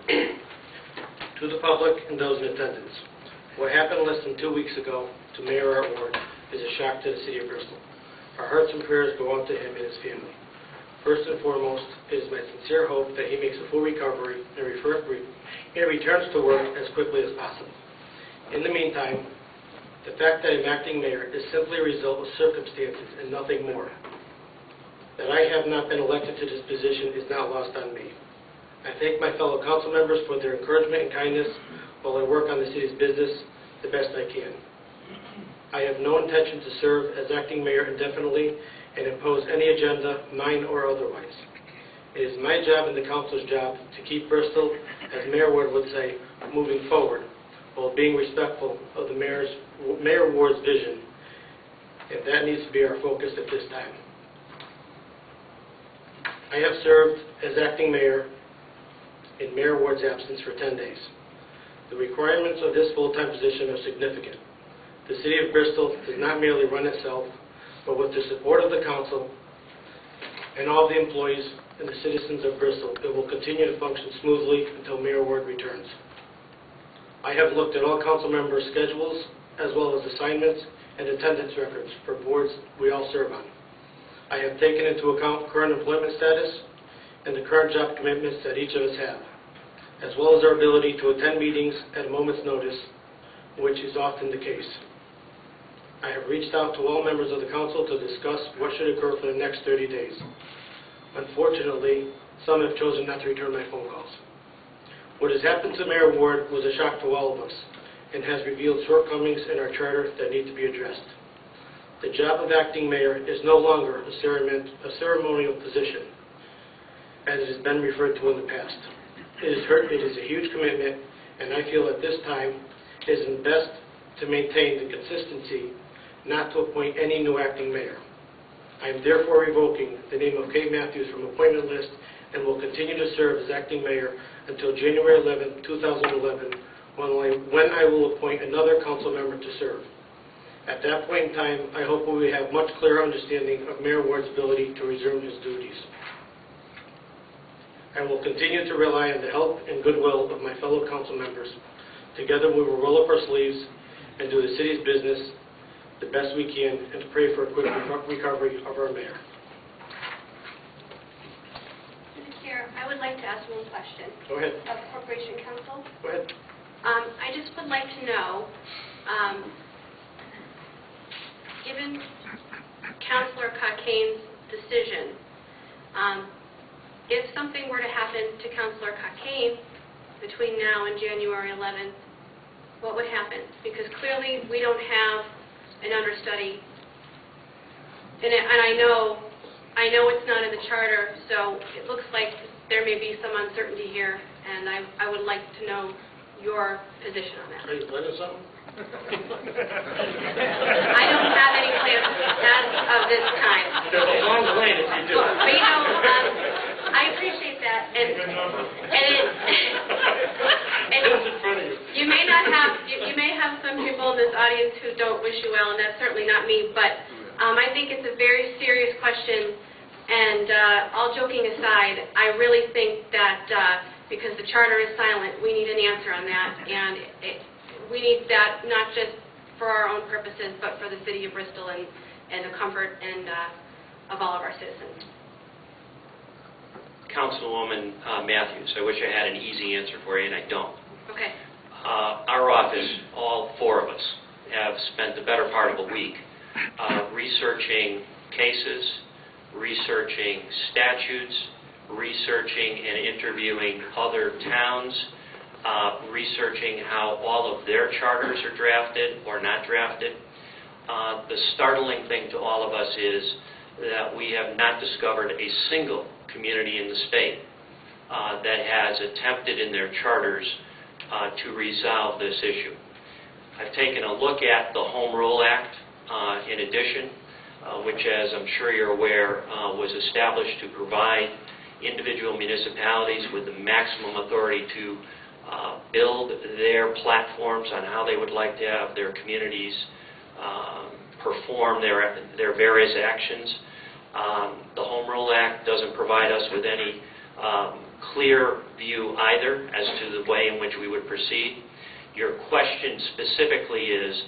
To the public and those in attendance, what happened less than 2 weeks ago to Mayor Art Ward is a shock to the City of Bristol. Our hearts and prayers go out to him and his family. First and foremost, it is my sincere hope that he makes a full recovery and returns to work as quickly as possible. In the meantime, the fact that I'm acting mayor is simply a result of circumstances and nothing more. That I have not been elected to this position is not lost on me. I thank my fellow council members for their encouragement and kindness while I work on the city's business the best I can. I have no intention to serve as acting mayor indefinitely and impose any agenda, mine or otherwise. It is my job and the council's job to keep Bristol, as Mayor Ward would say, moving forward, while being respectful of the Mayor Ward's vision, and that needs to be our focus at this time. I have served as acting mayor in Mayor Ward's absence for 10 days. The requirements of this full-time position are significant. The City of Bristol does not merely run itself, but with the support of the council and all the employees and the citizens of Bristol, it will continue to function smoothly until Mayor Ward returns. I have looked at all council members' schedules, as well as assignments and attendance records for boards we all serve on. I have taken into account current employment status and the current job commitments that each of us have, as well as our ability to attend meetings at a moment's notice, which is often the case. I have reached out to all members of the council to discuss what should occur for the next 30 days. Unfortunately, some have chosen not to return my phone calls. What has happened to Mayor Ward was a shock to all of us and has revealed shortcomings in our charter that need to be addressed. The job of acting mayor is no longer a ceremonial position, as it has been referred to in the past. It is a huge commitment, and I feel at this time it is best to maintain the consistency, not to appoint any new acting mayor. I am therefore revoking the name of Kate Matthews from appointment list and will continue to serve as acting mayor until January 11, 2011, when I will appoint another council member to serve. At that point in time, I hope we have much clearer understanding of Mayor Ward's ability to resume his duties. I will continue to rely on the help and goodwill of my fellow council members. Together we will roll up our sleeves and do the city's business the best we can and to pray for a quick recovery of our mayor. Mr. Chair, I would like to ask one question. Go ahead. Of Corporation Counsel. Go ahead. I just would like to know, given Councilor Cockayne's decision, if something were to happen to Councilor Cockayne between now and January 11th, what would happen? Because clearly we don't have an understudy, and I know it's not in the charter, so it looks like there may be some uncertainty here, and I would like to know your position on that. Are you planning something? I don't have any plans as of this time. There's a long lane if you do. But you know, I appreciate that, and you may not have, you may have some people in this audience who don't wish you well, and that's certainly not me. But I think it's a very serious question, and all joking aside, I really think that because the charter is silent, we need an answer on that, and we need that not just for our own purposes, but for the city of Bristol and the comfort and of all of our citizens. Councilwoman Matthews, I wish I had an easy answer for you, and I don't. Okay. Our office, all four of us, have spent the better part of a week researching cases, researching statutes, researching and interviewing other towns, researching how all of their charters are drafted or not drafted. The startling thing to all of us is that we have not discovered a single community in the state that has attempted in their charters to resolve this issue. I've taken a look at the Home Rule Act in addition, which, as I'm sure you're aware, was established to provide individual municipalities with the maximum authority to build their platforms on how they would like to have their communities perform their various actions. The Home Rule Act doesn't provide us with any clear view either as to the way in which we would proceed. Your question specifically is,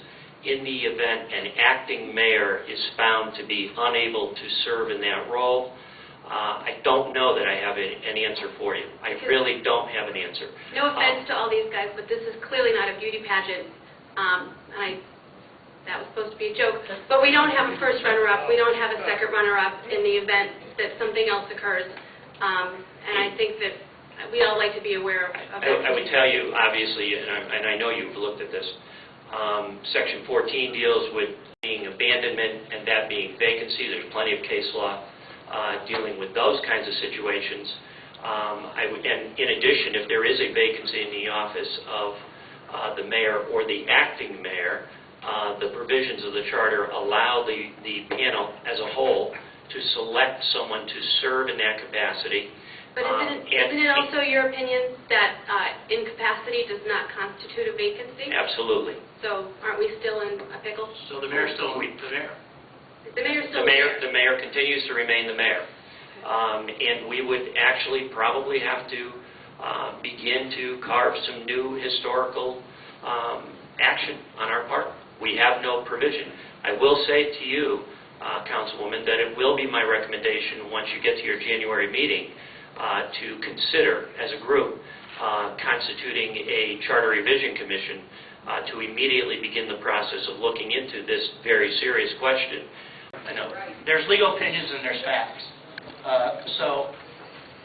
in the event an acting mayor is found to be unable to serve in that role, I don't know that I have an answer for you. I really don't have an answer. No offense to all these guys, but this is clearly not a beauty pageant. That was supposed to be a joke. But we don't have a first runner-up. We don't have a second runner-up in the event that something else occurs. And I think that we all like to be aware of that. I would tell you, obviously, and I know you've looked at this, Section 14 deals with being abandonment and that being vacancy. There's plenty of case law dealing with those kinds of situations. And in addition, if there is a vacancy in the office of the mayor or the acting mayor, the provisions of the charter allow the panel as a whole to select someone to serve in that capacity. But isn't it also your opinion that incapacity does not constitute a vacancy? Absolutely. So aren't we still in a pickle? So the mayor's still the mayor? The mayor's still the mayor continues to remain the mayor. And we would actually probably have to begin to carve some new historical action on our part. We have no provision. I will say to you, Councilwoman, that it will be my recommendation once you get to your January meeting to consider, as a group, constituting a Charter Revision Commission to immediately begin the process of looking into this very serious question. I know. There's legal opinions and there's facts. So,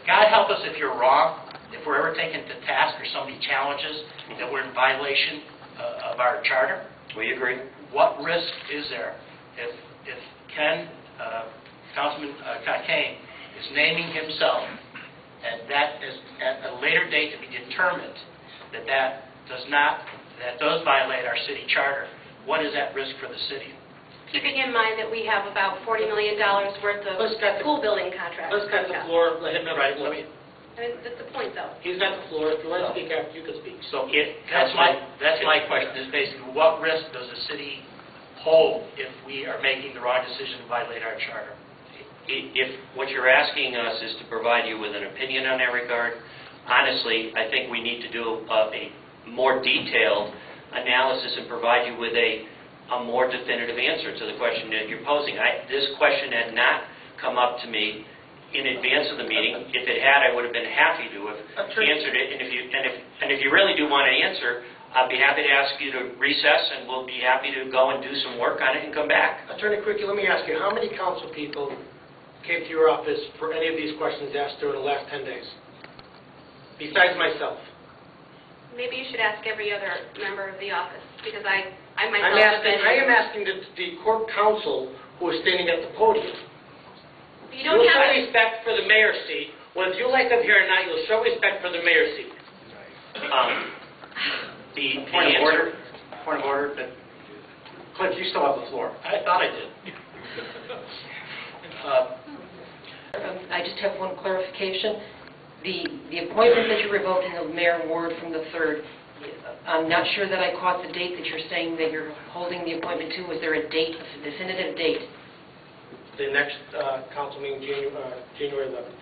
God help us if you're wrong, if we're ever taken to task or somebody challenges that we're in violation of our charter. We agree. What risk is there if Councilman Cockayne is naming himself, and that is at a later date to be determined that those violate our city charter? What is at risk for the city? Keeping in mind that we have about $40 million worth of school building contracts. Let's cut the floor. Let him have the floor. I mean, that's the point, though. He's got the floor. If you want to speak after, you can speak. So that's my question, is basically what risk does the city hold if we are making the wrong decision to violate our charter? If what you're asking us is to provide you with an opinion on that regard, honestly, I think we need to do a more detailed analysis and provide you with a more definitive answer to the question that you're posing. This question had not come up to me in advance of the meeting. If it had, I would have been happy to have answered it. And if you really do want an answer, I'd be happy to ask you to recess, and we'll be happy to go and do some work on it and come back. Attorney Criqui, let me ask you, how many council people came to your office for any of these questions asked during the last 10 days, besides myself? Maybe you should ask every other member of the office, because I myself have been... I am asking the court counsel who is standing at the podium. You don't You'll have show respect for the mayor's seat. Whether you like them here or not, you'll show respect for the mayor's seat. Point of order. Clint, you still have the floor. I thought I did. I just have one clarification. The appointment that you revoked in the mayor ward from the 3rd, I'm not sure that I caught the date that you're saying that you're holding the appointment to. Was there a date, a definitive date? The next council meeting, January 11th.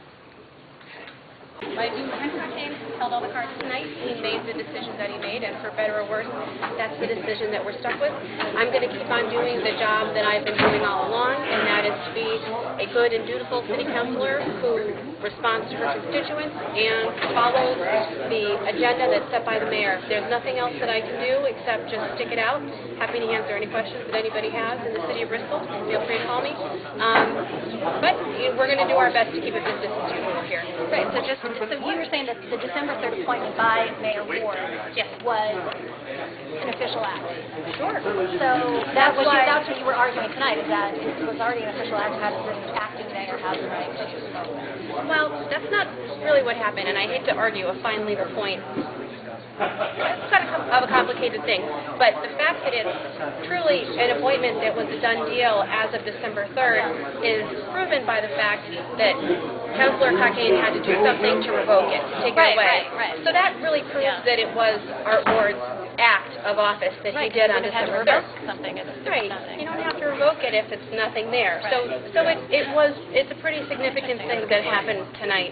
Ken Cockayne held all the cards tonight. He made the decision that he made, and for better or worse, that's the decision that we're stuck with. I'm going to keep on doing the job that I've been doing all along, and that is to be a good and dutiful city councilor who responds to her constituents and follows the agenda that's set by the mayor. There's nothing else that I can do except just stick it out. Happy to answer any questions that anybody has in the city of Bristol. Feel free to call me. But we're going to do our best to keep it business as usual here. Right, so you were saying that the December 3rd appointment by Mayor Ward was an official act. Sure. So that's what you were arguing tonight, is that it was already an official act. How does this acting mayor have the right to do so? Well, that's not really what happened, and I hate to argue a fine legal point. It's kind of a complicated thing, but the fact that it's truly an appointment that was a done deal as of December 3rd is proven by the fact that Councilor Cockayne had to do something to revoke it, to take it away. Right. So that really proves that it was Art Ward's act of office that he did on December 3rd. Right. You don't have to revoke it if it's nothing there. So it's a pretty significant thing that happened tonight.